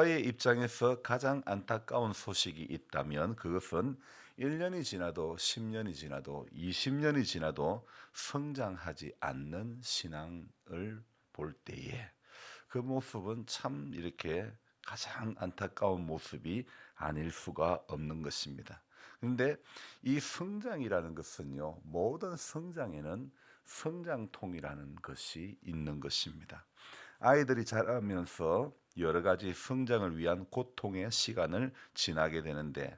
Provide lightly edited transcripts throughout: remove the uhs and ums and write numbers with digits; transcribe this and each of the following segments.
의 입장에서 가장 안타까운 소식이 있다면 그것은 1년이 지나도 10년이 지나도 20년이 지나도 성장하지 않는 신앙을 볼 때에 그 모습은 참 이렇게 가장 안타까운 모습이 아닐 수가 없는 것입니다. 그런데 이 성장이라는 것은요, 모든 성장에는 성장통이라는 것이 있는 것입니다. 아이들이 자라면서 여러 가지 성장을 위한 고통의 시간을 지나게 되는데,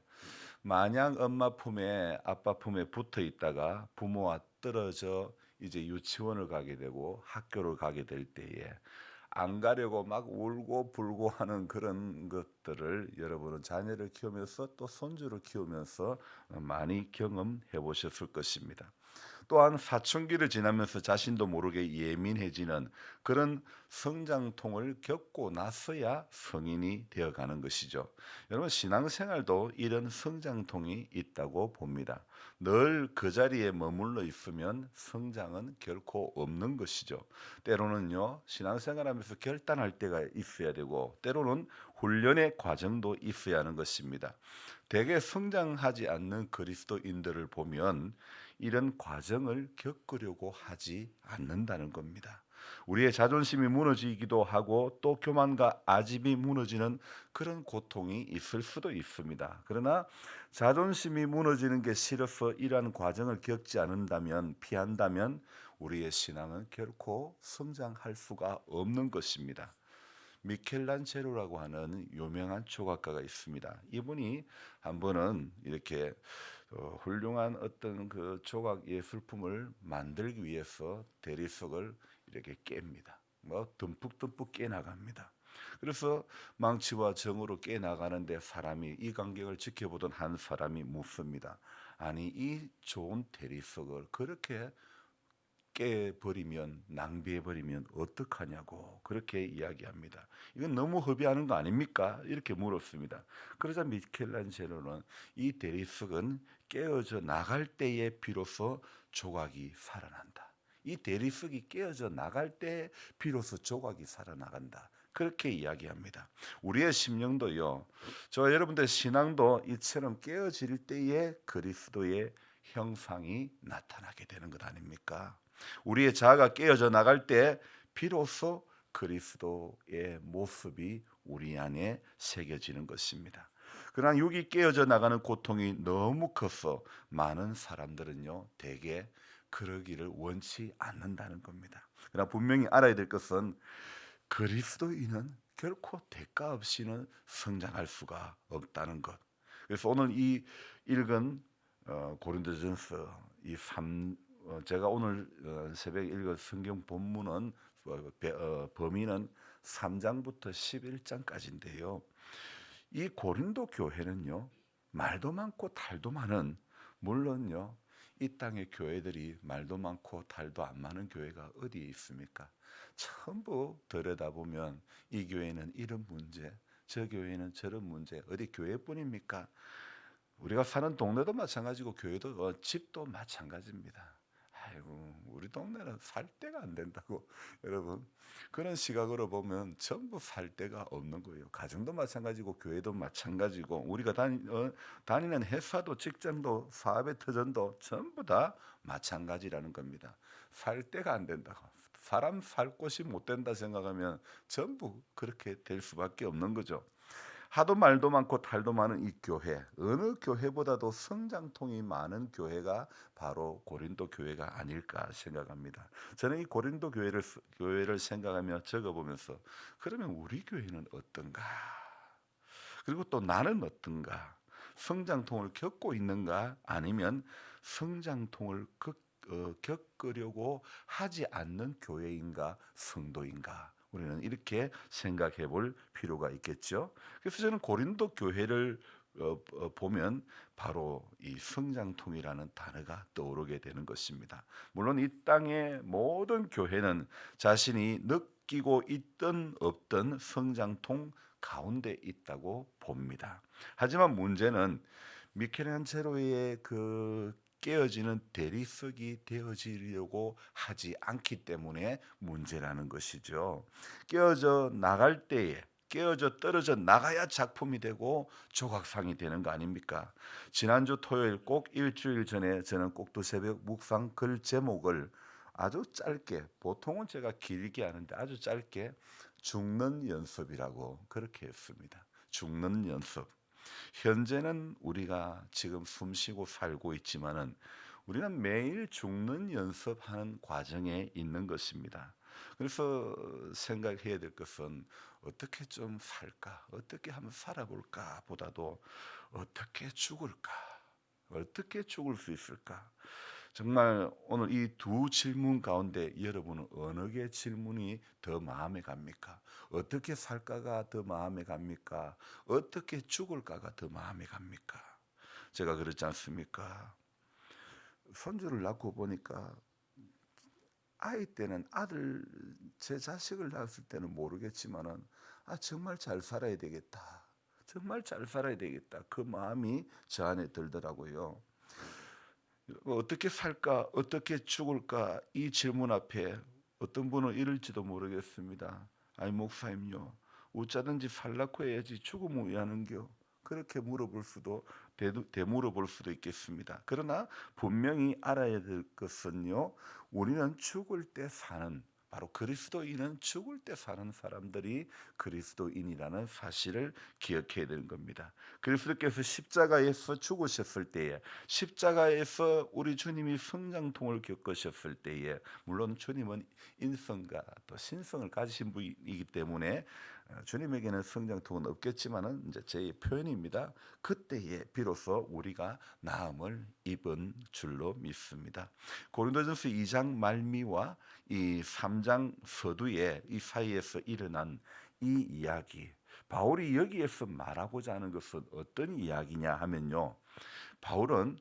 마냥 엄마 품에 아빠 품에 붙어 있다가 부모와 떨어져 이제 유치원을 가게 되고 학교를 가게 될 때에 안 가려고 막 울고 불고 하는 그런 것들을 여러분은 자녀를 키우면서 또 손주를 키우면서 많이 경험해 보셨을 것입니다. 또한 사춘기를 지나면서 자신도 모르게 예민해지는 그런 성장통을 겪고 나서야 성인이 되어가는 것이죠. 여러분, 신앙생활도 이런 성장통이 있다고 봅니다. 늘 그 자리에 머물러 있으면 성장은 결코 없는 것이죠. 때로는요, 신앙생활하면서 결단할 때가 있어야 되고 때로는 훈련의 과정도 있어야 하는 것입니다. 대개 성장하지 않는 그리스도인들을 보면 이런 과정을 겪으려고 하지 않는다는 겁니다. 우리의 자존심이 무너지기도 하고 또 교만과 아집이 무너지는 그런 고통이 있을 수도 있습니다. 그러나 자존심이 무너지는 게 싫어서 이러한 과정을 겪지 않는다면, 피한다면 우리의 신앙은 결코 성장할 수가 없는 것입니다. 미켈란젤로라고 하는 유명한 조각가가 있습니다. 이분이 한 번은 이렇게 훌륭한 어떤 그 조각 예술품을 만들기 위해서 대리석을 이렇게 깹니다. 뭐 듬뿍듬뿍 깨 나갑니다. 그래서 망치와 정으로 깨 나가는데 사람이 이 광경을 지켜보던 한 사람이 묻습니다. 아니, 이 좋은 대리석을 그렇게 깨버리면, 낭비해버리면 어떡하냐고 그렇게 이야기합니다. 이건 너무 허비하는 거 아닙니까? 이렇게 물었습니다. 그러자 미켈란젤로는 이 대리석은 깨어져 나갈 때에 비로소 조각이 살아난다. 이 대리석이 깨어져 나갈 때 비로소 조각이 살아나간다. 그렇게 이야기합니다. 우리의 심령도요, 저 여러분들 신앙도 이처럼 깨어질 때에 그리스도의 형상이 나타나게 되는 것 아닙니까? 우리의 자아가 깨어져 나갈 때 비로소 그리스도의 모습이 우리 안에 새겨지는 것입니다. 그러나 육이 깨어져 나가는 고통이 너무 커서 많은 사람들은요, 대개 그러기를 원치 않는다는 겁니다. 그러나 분명히 알아야 될 것은 그리스도인은 결코 대가 없이는 성장할 수가 없다는 것. 그래서 오늘 이 읽은 고린도전서 이 제가 오늘 새벽에 읽은 성경 본문은 범위는 3장부터 11장까지인데요. 이 고린도 교회는요, 말도 많고 탈도 많은, 물론요, 이 땅의 교회들이 말도 많고 탈도 안 많은 교회가 어디에 있습니까? 전부 들여다보면 이 교회는 이런 문제, 저 교회는 저런 문제, 어디 교회뿐입니까? 우리가 사는 동네도 마찬가지고 교회도 집도 마찬가지입니다. 아이고, 우리 동네는 살 데가 안 된다고 여러분, 그런 시각으로 보면 전부 살 데가 없는 거예요. 가정도 마찬가지고 교회도 마찬가지고 우리가 다니는 회사도 직장도 사업의 터전도 전부 다 마찬가지라는 겁니다. 살 데가 안 된다고. 사람 살 곳이 못 된다 생각하면 전부 그렇게 될 수밖에 없는 거죠. 하도 말도 많고 탈도 많은 이 교회, 어느 교회보다도 성장통이 많은 교회가 바로 고린도 교회가 아닐까 생각합니다. 저는 이 고린도 교회를 생각하며 적어보면서 그러면 우리 교회는 어떤가? 그리고 또 나는 어떤가? 성장통을 겪고 있는가? 아니면 성장통을 겪으려고 하지 않는 교회인가? 성도인가? 우리는 이렇게 생각해 볼 필요가 있겠죠. 그래서 저는 고린도 교회를 보면 바로 이 성장통이라는 단어가 떠오르게 되는 것입니다. 물론 이 땅의 모든 교회는 자신이 느끼고 있든 없든 성장통 가운데 있다고 봅니다. 하지만 문제는 미켈란젤로의 그 깨어지는 대리석이 되어지려고 하지 않기 때문에 문제라는 것이죠. 깨어져 나갈 때에 깨어져 떨어져 나가야 작품이 되고 조각상이 되는 거 아닙니까? 지난주 토요일 꼭 일주일 전에 저는 꼭두새벽 묵상 글 제목을 아주 짧게, 보통은 제가 길게 하는데 아주 짧게 죽는 연습이라고 그렇게 했습니다. 죽는 연습. 현재는 우리가 지금 숨쉬고 살고 있지만은 우리는 매일 죽는 연습하는 과정에 있는 것입니다. 그래서 생각해야 될 것은 어떻게 좀 살까? 어떻게 하면 살아볼까? 보다도 어떻게 죽을까? 어떻게 죽을 수 있을까? 정말 오늘 이 두 질문 가운데 여러분은 어느 게 질문이 더 마음에 갑니까? 어떻게 살까가 더 마음에 갑니까? 어떻게 죽을까가 더 마음에 갑니까? 제가 그렇지 않습니까? 손주를 낳고 보니까 아이 때는 아들 제 자식을 낳았을 때는 모르겠지만은 정말 잘 살아야 되겠다. 정말 잘 살아야 되겠다. 그 마음이 저 안에 들더라고요. 어떻게 살까? 어떻게 죽을까? 이 질문 앞에 어떤 분은 이럴지도 모르겠습니다. 아니 목사님요. 어쩌든지 살라고 해야지 죽으면 왜 하는겨? 그렇게 물어볼 수도 되물어볼 수도 있겠습니다. 그러나 분명히 알아야 될 것은요. 우리는 죽을 때 사는, 바로 그리스도인은 죽을 때 사는 사람들이 그리스도인이라는 사실을 기억해야 되는 겁니다. 그리스도께서 십자가에서 죽으셨을 때에, 십자가에서 우리 주님이 성장통을 겪으셨을 때에, 물론 주님은 인성과 또 신성을 가지신 분이기 때문에 주님에게는 성장통은 없겠지만은 이제 제 표현입니다. 그때에 비로소 우리가 나음을 입은 줄로 믿습니다. 고린도전서 2장 말미와 이 3장 서두에 이 사이에서 일어난 이 이야기, 바울이 여기에서 말하고자 하는 것은 어떤 이야기냐 하면요, 바울은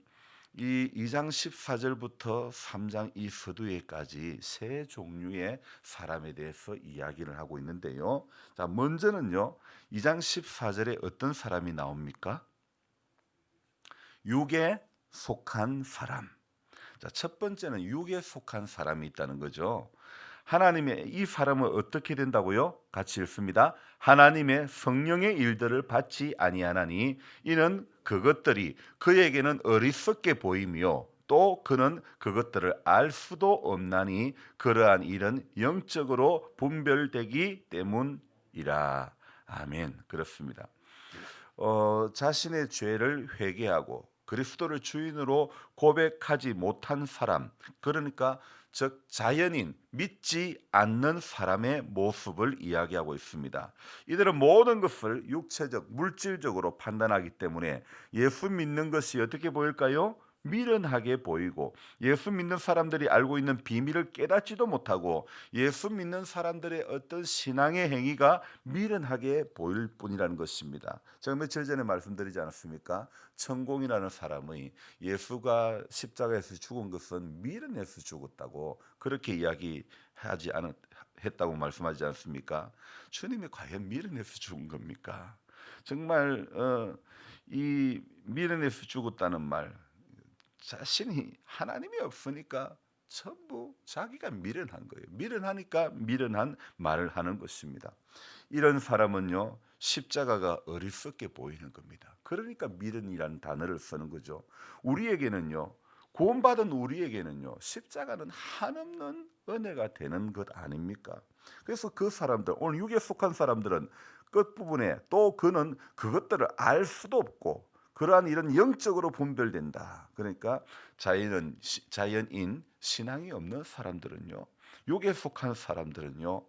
이 2장 14절부터 3장 이 서두에까지 세 종류의 사람에 대해서 이야기를 하고 있는데요. 자, 먼저는요, 2장 14절에 어떤 사람이 나옵니까? 육에 속한 사람. 자, 첫 번째는 육에 속한 사람이 있다는 거죠. 하나님의 이 사람은 어떻게 된다고요? 같이 읽습니다. 하나님의 성령의 일들을 받지 아니하나니 이는 그것들이 그에게는 어리석게 보이며 또 그는 그것들을 알 수도 없나니 그러한 일은 영적으로 분별되기 때문이라. 아멘. 그렇습니다. 자신의 죄를 회개하고 그리스도를 주인으로 고백하지 못한 사람, 그러니까 즉 자연인, 믿지 않는 사람의 모습을 이야기하고 있습니다. 이들은 모든 것을 육체적, 물질적으로 판단하기 때문에 예수 믿는 것이 어떻게 보일까요? 미련하게 보이고, 예수 믿는 사람들이 알고 있는 비밀을 깨닫지도 못하고, 예수 믿는 사람들의 어떤 신앙의 행위가 미련하게 보일 뿐이라는 것입니다. 제가 며칠 전에 말씀드리지 않았습니까? 천공이라는 사람의 예수가 십자가에서 죽은 것은 미련해서 죽었다고 그렇게 이야기하지 않았 했다고 말씀하지 않습니까? 주님이 과연 미련해서 죽은 겁니까? 정말 이 미련해서 죽었다는 말, 자신이 하나님이 없으니까 전부 자기가 미련한 거예요. 미련하니까 미련한 말을 하는 것입니다. 이런 사람은요, 십자가가 어리석게 보이는 겁니다. 그러니까 미련이라는 단어를 쓰는 거죠. 우리에게는요, 구원받은 우리에게는요, 십자가는 한없는 은혜가 되는 것 아닙니까? 그래서 그 사람들, 오늘 육에 속한 사람들은 끝부분에 또 그는 그것들을 알 수도 없고 그러한 일은 영적으로 분별된다. 그러니까 자연인 신앙이 없는 사람들은요, 육에 속한 사람들은요,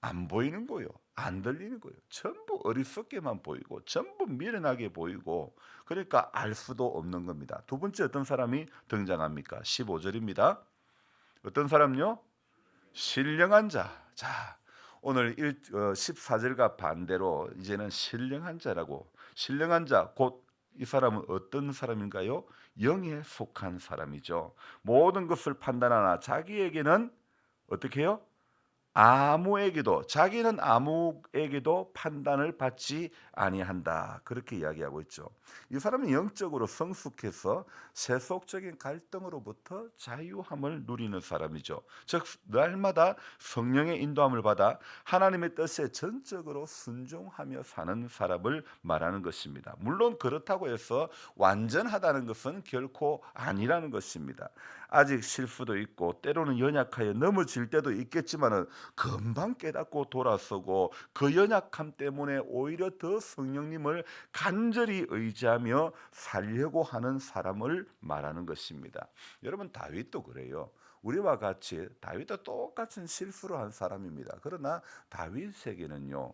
안 보이는 거요, 안 들리는 거요, 전부 어리석게만 보이고 전부 미련하게 보이고, 그러니까 알 수도 없는 겁니다. 두 번째 어떤 사람이 등장합니까? 15절입니다. 어떤 사람요? 신령한 자. 자, 오늘 14절과 반대로 이제는 신령한 자라고, 신령한 자, 곧 이 사람은 어떤 사람인가요? 영에 속한 사람이죠. 모든 것을 판단하나 자기에게는 어떻게 해요? 아무에게도 자기는 아무에게도 판단을 받지 아니한다. 그렇게 이야기하고 있죠. 이 사람은 영적으로 성숙해서 세속적인 갈등으로부터 자유함을 누리는 사람이죠. 즉 날마다 성령의 인도함을 받아 하나님의 뜻에 전적으로 순종하며 사는 사람을 말하는 것입니다. 물론 그렇다고 해서 완전하다는 것은 결코 아니라는 것입니다. 아직 실수도 있고 때로는 연약하여 넘어질 때도 있겠지만은 금방 깨닫고 돌아서고 그 연약함 때문에 오히려 더 성령님을 간절히 의지하며 살려고 하는 사람을 말하는 것입니다. 여러분 다윗도 그래요. 우리와 같이 다윗도 똑같은 실수를 한 사람입니다. 그러나 다윗에게는요.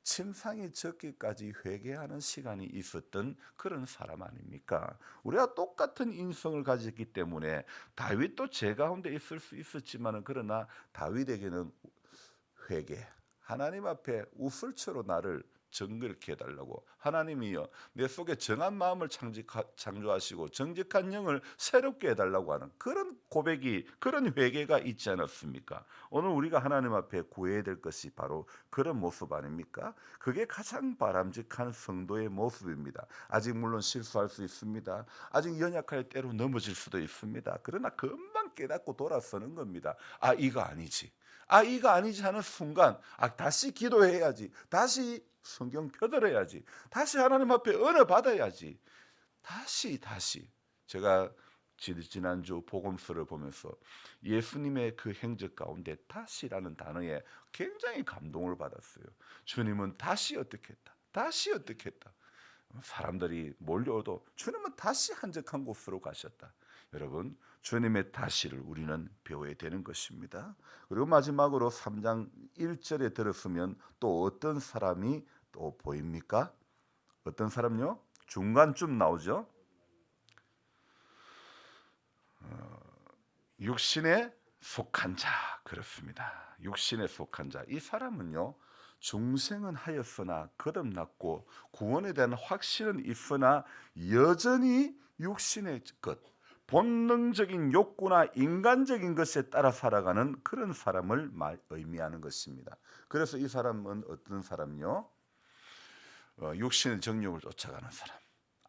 침상이 젖기까지 회개하는 시간이 있었던 그런 사람 아닙니까? 우리가 똑같은 인성을 가졌기 때문에 다윗도 제 가운데 있을 수 있었지만은 그러나 다윗에게는 회개, 하나님 앞에 우슬초로 나를 정결케 해달라고 하나님이여 내 속에 정한 마음을 창조하시고 정직한 영을 새롭게 해달라고 하는 그런 고백이 그런 회개가 있지 않았습니까? 오늘 우리가 하나님 앞에 구해야 될 것이 바로 그런 모습 아닙니까? 그게 가장 바람직한 성도의 모습입니다. 아직 물론 실수할 수 있습니다. 아직 연약할 때로 넘어질 수도 있습니다. 그러나 금방 깨닫고 돌아서는 겁니다. 아 이거 아니지. 아 이거 아니지 하는 순간 다시 기도해야지. 다시 성경 펴들어야지. 다시 하나님 앞에 은혜 받아야지. 다시 제가 지난주 복음서를 보면서 예수님의 그 행적 가운데 다시라는 단어에 굉장히 감동을 받았어요. 주님은 다시 어떻게 했다. 다시 어떻게 했다. 사람들이 몰려오도 주님은 다시 한적한 곳으로 가셨다. 여러분 주님의 다시를 우리는 배워야 되는 것입니다. 그리고 마지막으로 3장 1절에 들었으면 또 어떤 사람이 또 보입니까? 어떤 사람요? 중간쯤 나오죠. 육신에 속한 자 그렇습니다. 육신에 속한 자. 이 사람은요. 중생은 하였으나 거듭났고 구원에 대한 확신은 있으나 여전히 육신의 것, 본능적인 욕구나 인간적인 것에 따라 살아가는 그런 사람을 의미하는 것입니다. 그래서 이 사람은 어떤 사람요? 육신의 정욕을 쫓아가는 사람.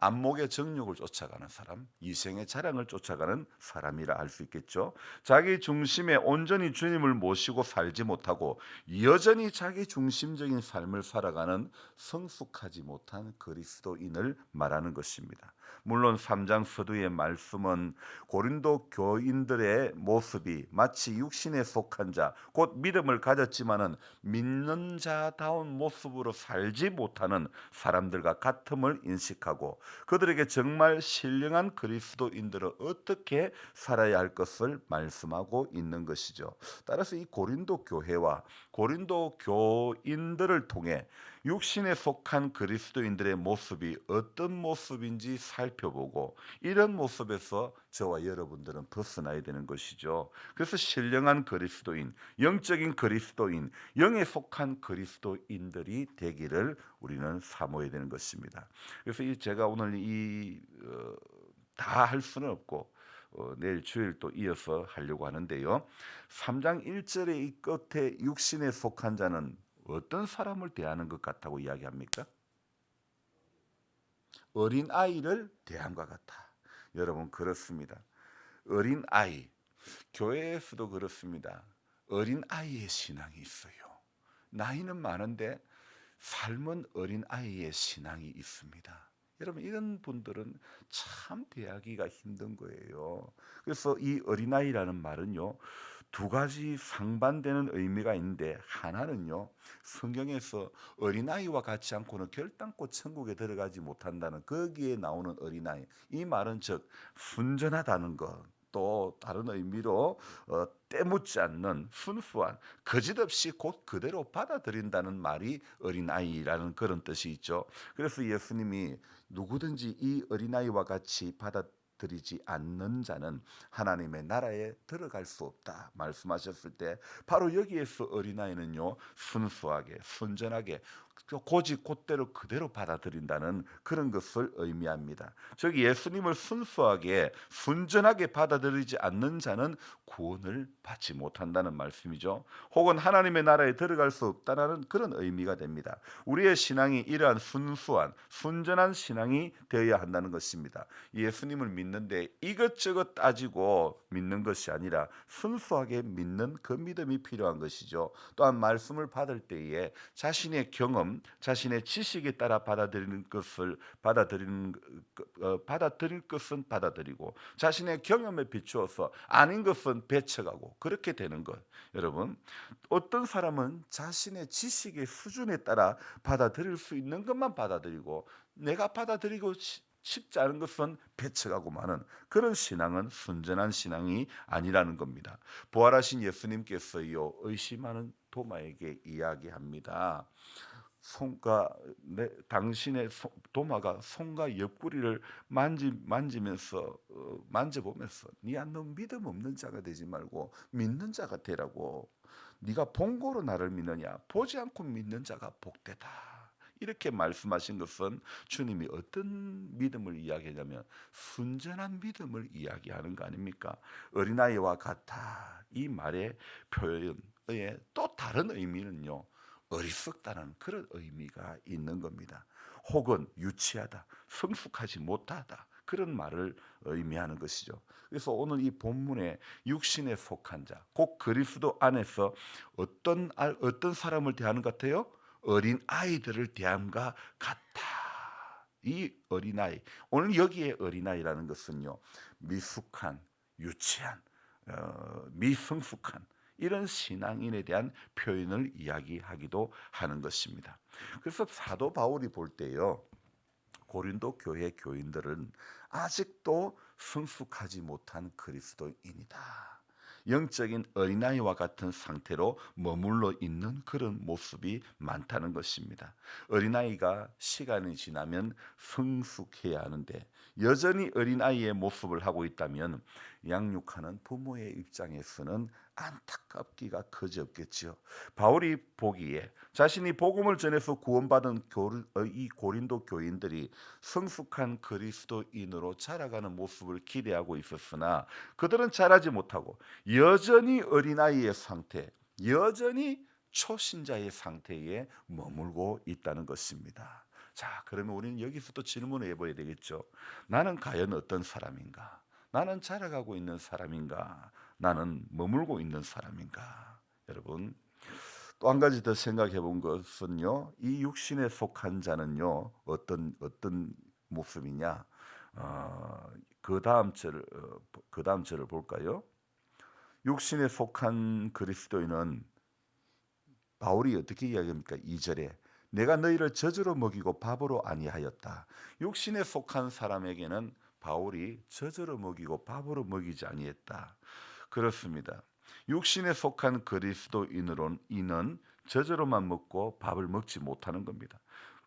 안목의 정욕을 쫓아가는 사람, 이생의 자랑을 쫓아가는 사람이라 할 수 있겠죠. 자기 중심에 온전히 주님을 모시고 살지 못하고 여전히 자기 중심적인 삶을 살아가는 성숙하지 못한 그리스도인을 말하는 것입니다. 물론 3장 서두의 말씀은 고린도 교인들의 모습이 마치 육신에 속한 자, 곧 믿음을 가졌지만은 믿는 자다운 모습으로 살지 못하는 사람들과 같음을 인식하고 그들에게 정말 신령한 그리스도인들은 어떻게 살아야 할 것을 말씀하고 있는 것이죠. 따라서 이 고린도 교회와 고린도 교인들을 통해 육신에 속한 그리스도인들의 모습이 어떤 모습인지 살펴보고 이런 모습에서 저와 여러분들은 벗어나야 되는 것이죠. 그래서 신령한 그리스도인, 영적인 그리스도인, 영에 속한 그리스도인들이 되기를 우리는 사모해야 되는 것입니다. 그래서 제가 오늘 다 할 수는 없고 내일 주일 또 이어서 하려고 하는데요. 3장 1절의 이 끝에 육신에 속한 자는 어떤 사람을 대하는 것 같다고 이야기합니까? 어린 아이를 대함과 같아. 여러분 그렇습니다. 어린 아이, 교회에서도 그렇습니다. 어린 아이의 신앙이 있어요. 나이는 많은데 삶은 어린 아이의 신앙이 있습니다. 여러분 이런 분들은 참 대하기가 힘든 거예요. 그래서 이 어린아이라는 말은요. 두 가지 상반되는 의미가 있는데 하나는요. 성경에서 어린아이와 같지 않고는 결단코 천국에 들어가지 못한다는 거기에 나오는 어린아이. 이 말은 즉 순전하다는 것. 또 다른 의미로 때묻지 않는 순수한 거짓없이 곧 그대로 받아들인다는 말이 어린아이라는 그런 뜻이 있죠. 그래서 예수님이 누구든지 이 어린아이와 같이 받아들이지 않는 자는 하나님의 나라에 들어갈 수 없다 말씀하셨을 때 바로 여기에서 어린아이는요 순수하게 순전하게 고지 곧대로 그대로 받아들인다는 그런 것을 의미합니다. 즉 예수님을 순수하게 순전하게 받아들이지 않는 자는 구원을 받지 못한다는 말씀이죠. 혹은 하나님의 나라에 들어갈 수 없다는 그런 의미가 됩니다. 우리의 신앙이 이러한 순수한 순전한 신앙이 되어야 한다는 것입니다. 예수님을 믿는데 이것저것 따지고 믿는 것이 아니라 순수하게 믿는 그 믿음이 필요한 것이죠. 또한 말씀을 받을 때에 자신의 경험, 자신의 지식에 따라 받아들일 것은 받아들이고 자신의 경험에 비추어서 아닌 것은 배척하고 그렇게 되는 것. 여러분, 어떤 사람은 자신의 지식의 수준에 따라 받아들일 수 있는 것만 받아들이고 내가 받아들이고 쉽지 않은 것은 배척하고 마는 그런 신앙은 순전한 신앙이 아니라는 겁니다. 부활하신 예수님께서요 의심하는 도마에게 이야기합니다. 당신의 도마가 손과 옆구리를 만지면서 만져보면서 니야 너 믿음 없는 자가 되지 말고 믿는 자가 되라고. 네가 본고로 나를 믿느냐 보지 않고 믿는 자가 복되다. 이렇게 말씀하신 것은 주님이 어떤 믿음을 이야기하냐면 순전한 믿음을 이야기하는 거 아닙니까? 어린아이와 같아 이 말의 표현의 또 다른 의미는요 어리석다는 그런 의미가 있는 겁니다. 혹은 유치하다, 성숙하지 못하다 그런 말을 의미하는 것이죠. 그래서 오늘 이 본문에 육신에 속한 자, 곧 그리스도 안에서 어떤 사람을 대하는 것 같아요? 어린 아이들을 대함과 같다. 이 어린아이, 오늘 여기에 어린아이라는 것은요 미숙한, 유치한, 미성숙한 이런 신앙인에 대한 표현을 이야기하기도 하는 것입니다. 그래서 사도 바울이 볼 때요 고린도 교회 교인들은 아직도 성숙하지 못한 그리스도인이다. 영적인 어린아이와 같은 상태로 머물러 있는 그런 모습이 많다는 것입니다. 어린아이가 시간이 지나면 성숙해야 하는데 여전히 어린아이의 모습을 하고 있다면 양육하는 부모의 입장에서는 안타깝기가 그지없겠지요. 바울이 보기에 자신이 복음을 전해서 구원받은 이 고린도 교인들이 성숙한 그리스도인으로 자라가는 모습을 기대하고 있었으나 그들은 자라지 못하고 여전히 어린아이의 상태, 여전히 초신자의 상태에 머물고 있다는 것입니다. 자, 그러면 우리는 여기서 또 질문을 해봐야 되겠죠. 나는 과연 어떤 사람인가? 나는 자라가고 있는 사람인가? 나는 머물고 있는 사람인가? 여러분, 또 한 가지 더 생각해 본 것은요. 이 육신에 속한 자는요. 어떤 모습이냐? 어, 그 다음 절을 볼까요? 육신에 속한 그리스도인은 바울이 어떻게 이야기합니까? 2절에 내가 너희를 젖으로 먹이고 밥으로 아니하였다. 육신에 속한 사람에게는 바울이 젖으로 먹이고 밥으로 먹이지 아니했다. 그렇습니다. 육신에 속한 그리스도인으로는 이는 젖으로만 먹고 밥을 먹지 못하는 겁니다.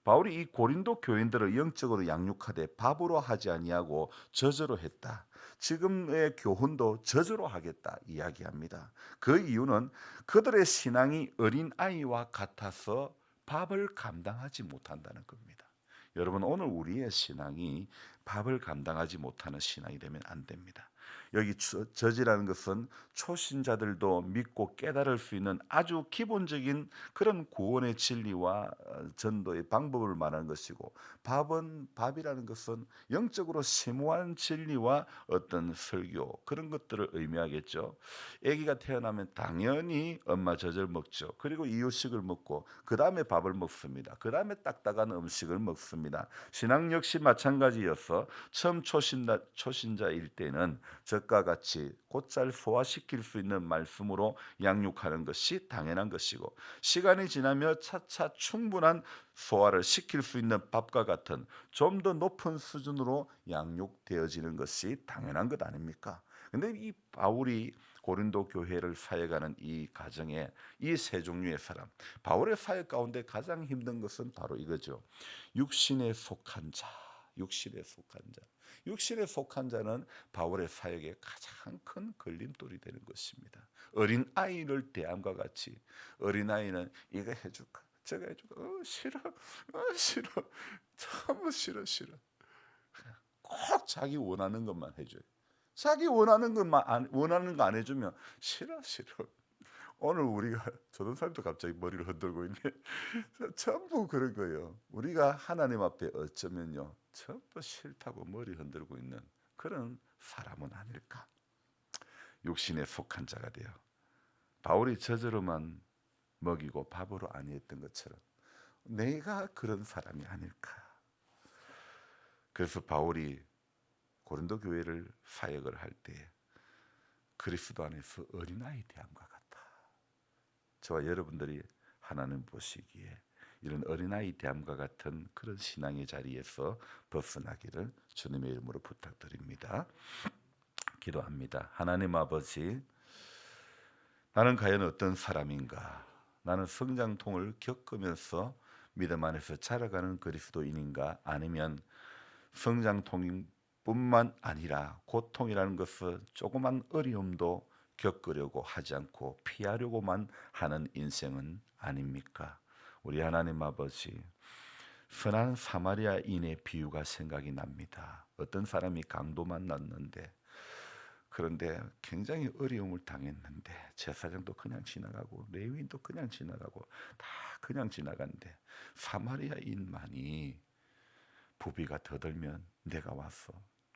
바울이 이 고린도 교인들을 영적으로 양육하되 밥으로 하지 아니하고 젖으로 했다. 지금의 교훈도 젖으로 하겠다 이야기합니다. 그 이유는 그들의 신앙이 어린 아이와 같아서 밥을 감당하지 못한다는 겁니다. 여러분 오늘 우리의 신앙이 밥을 감당하지 못하는 신앙이 되면 안 됩니다. 여기 저지라는 것은 초신자들도 믿고 깨달을 수 있는 아주 기본적인 그런 구원의 진리와 전도의 방법을 말하는 것이고 밥이라는 것은 영적으로 심오한 진리와 어떤 설교 그런 것들을 의미하겠죠. 아기가 태어나면 당연히 엄마 젖을 먹죠. 그리고 이유식을 먹고 그 다음에 밥을 먹습니다. 그 다음에 딱딱한 음식을 먹습니다. 신앙 역시 마찬가지여서 처음 초신자일 때는 적과 같이 곧잘 소화시킬 수 있는 말씀으로 양육하는 것이 당연한 것이고 시간이 지나며 차차 충분한 소화를 시킬 수 있는 밥과 같은 좀 더 높은 수준으로 양육되어지는 것이 당연한 것 아닙니까? 근데 이 바울이 고린도 교회를 사역하는 이 가정에 이 세 종류의 사람, 바울의 사역 가운데 가장 힘든 것은 바로 이거죠. 육신에 속한 자, 육신에 속한 자. 육신에 속한 자는 바울의 사역에 가장 큰 걸림돌이 되는 것입니다. 어린 아이를 대함과 같이 어린 아이는 이거 해줄까? 제가 해주고 싫어, 싫어, 너무 싫어, 싫어. 꼭 자기 원하는 것만 해줘요. 자기 원하는 것만 원하는 거 안 해주면 싫어, 싫어. 오늘 우리가 조동사님도 갑자기 머리를 흔들고 있네. 전부 그런 거예요. 우리가 하나님 앞에 어쩌면요, 전부 싫다고 머리 흔들고 있는 그런 사람은 아닐까. 육신에 속한 자가 돼요. 바울이 저저로만 먹이고 밥으로 아니했던 것처럼 내가 그런 사람이 아닐까. 그래서 바울이 고린도 교회를 사역을 할 때 그리스도 안에서 어린아이 대함과 같다. 저와 여러분들이 하나님 보시기에 이런 어린아이 대함과 같은 그런 신앙의 자리에서 벗어나기를 주님의 이름으로 부탁드립니다. 기도합니다. 하나님 아버지, 나는 과연 어떤 사람인가? 나는 성장통을 겪으면서 믿음 안에서 자라가는 그리스도인인가? 아니면 성장통뿐만 아니라 고통이라는 것을 조그만 어려움도 겪으려고 하지 않고 피하려고만 하는 인생은 아닙니까? 우리 하나님 아버지, 선한 사마리아인의 비유가 생각이 납니다. 어떤 사람이 강도 만났는데, 그런데 굉장히 어려움을 당했는데 제사장도 그냥 지나가고 레위인도 그냥 지나가고 다 그냥 지나간데 사마리아인만이 부비가 더 들면 내가 와서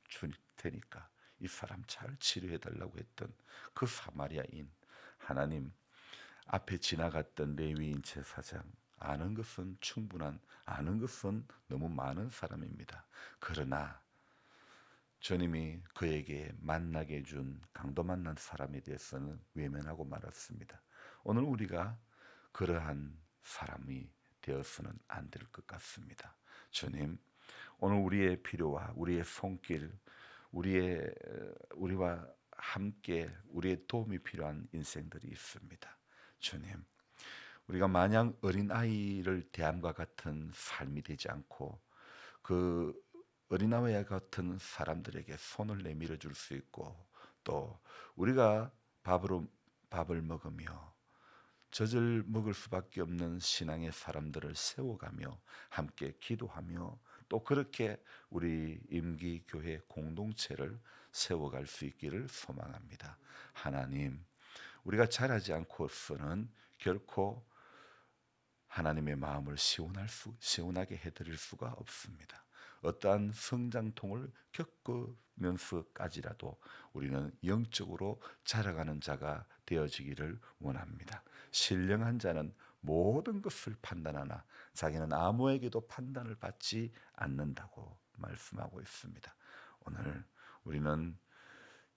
줄 테니까 이 사람 잘 치료해 달라고 했던 그 사마리아인, 하나님 앞에 지나갔던 레위인 제사장, 아는 것은 충분한, 아는 것은 너무 많은 사람입니다. 그러나 주님이 그에게 만나게 해준 강도 만난 사람에 대해서는 외면하고 말았습니다. 오늘 우리가 그러한 사람이 되어서는 안 될 것 같습니다. 주님, 오늘 우리의 필요와 우리의 손길, 우리와 함께 우리의 도움이 필요한 인생들이 있습니다. 주님, 우리가 마냥 어린아이를 대함과 같은 삶이 되지 않고 그 어린아이와 같은 사람들에게 손을 내밀어 줄 수 있고, 또 우리가 밥을 먹으며 젖을 먹을 수밖에 없는 신앙의 사람들을 세워가며 함께 기도하며 또 그렇게 우리 임기교회 공동체를 세워갈 수 있기를 소망합니다. 하나님, 우리가 잘하지 않고서는 결코 하나님의 마음을 시원하게 해드릴 수가 없습니다. 어떠한 성장통을 겪으면서까지라도 우리는 영적으로 자라가는 자가 되어지기를 원합니다. 신령한 자는 모든 것을 판단하나 자기는 아무에게도 판단을 받지 않는다고 말씀하고 있습니다. 오늘 우리는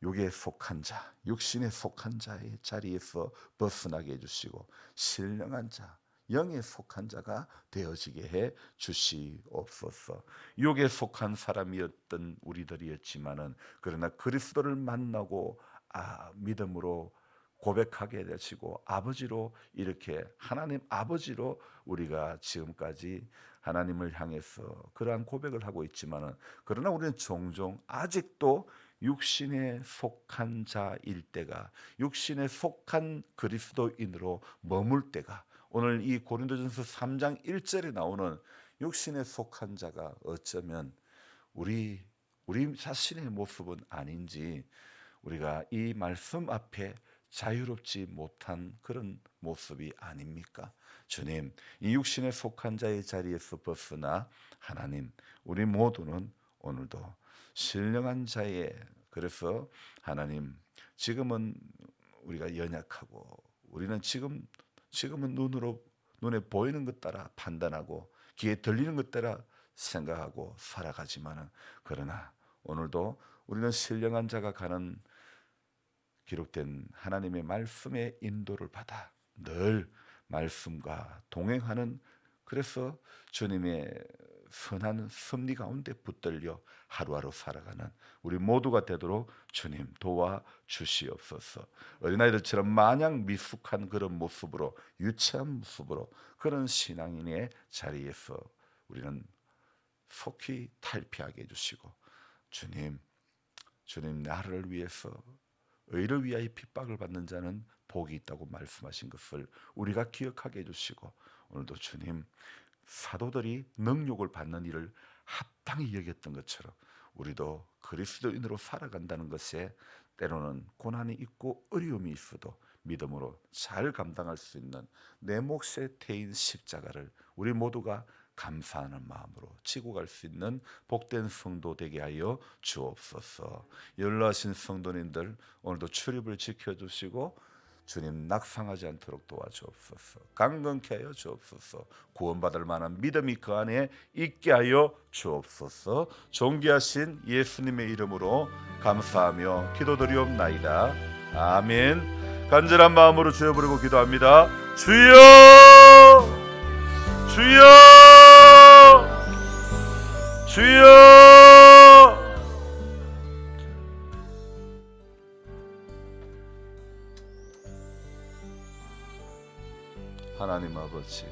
육에 속한 자, 육신에 속한 자의 자리에서 벗어나게 해주시고 신령한 자, 영에 속한 자가 되어지게 해 주시옵소서. 육에 속한 사람이었던 우리들이었지만은 그러나 그리스도를 만나고 믿음으로 고백하게 되시고 아버지로 이렇게 하나님 아버지로 우리가 지금까지 하나님을 향해서 그러한 고백을 하고 있지만은 그러나 우리는 종종 아직도 육신에 속한 자일 때가, 육신에 속한 그리스도인으로 머물 때가, 오늘 이 고린도전서 3장 1절에 나오는 육신에 속한 자가 어쩌면 우리 자신의 모습은 아닌지 우리가 이 말씀 앞에 자유롭지 못한 그런 모습이 아닙니까? 주님, 이 육신에 속한 자의 자리에서 벗어나 하나님, 우리 모두는 오늘도 신령한 자의, 그래서 하나님, 지금은 우리가 연약하고 우리는 지금은 눈에 보이는 것 따라 판단하고 귀에 들리는 것 따라 생각하고 살아가지만은 그러나 오늘도 우리는 신령한 자가 가는 기록된 하나님의 말씀의 인도를 받아 늘 말씀과 동행하는, 그래서 주님의 선한 섭리 가운데 붙들려 하루하루 살아가는 우리 모두가 되도록 주님 도와 주시옵소서. 어린아이들처럼 마냥 미숙한 그런 모습으로, 유치한 모습으로 그런 신앙인의 자리에서 우리는 속히 탈피하게 해주시고, 주님 나를 위해서, 의를 위하여 핍박을 받는 자는 복이 있다고 말씀하신 것을 우리가 기억하게 해주시고 오늘도 주님, 사도들이 능욕을 받는 일을 합당히 여겼던 것처럼 우리도 그리스도인으로 살아간다는 것에 때로는 고난이 있고 어려움이 있어도 믿음으로 잘 감당할 수 있는 내 몫의 태인 십자가를 우리 모두가 감사하는 마음으로 지고 갈 수 있는 복된 성도 되게 하여 주옵소서. 연로하신 성도님들 오늘도 출입을 지켜주시고 주님 낙상하지 않도록 도와주옵소서. 강건케 하여 주옵소서. 구원받을 만한 믿음이 그 안에 있게 하여 주옵소서. 존귀하신 예수님의 이름으로 감사하며 기도드리옵나이다. 아멘. 간절한 마음으로 주여 부르고 기도합니다. 주여, 주여, 주여. 하나님 아버지,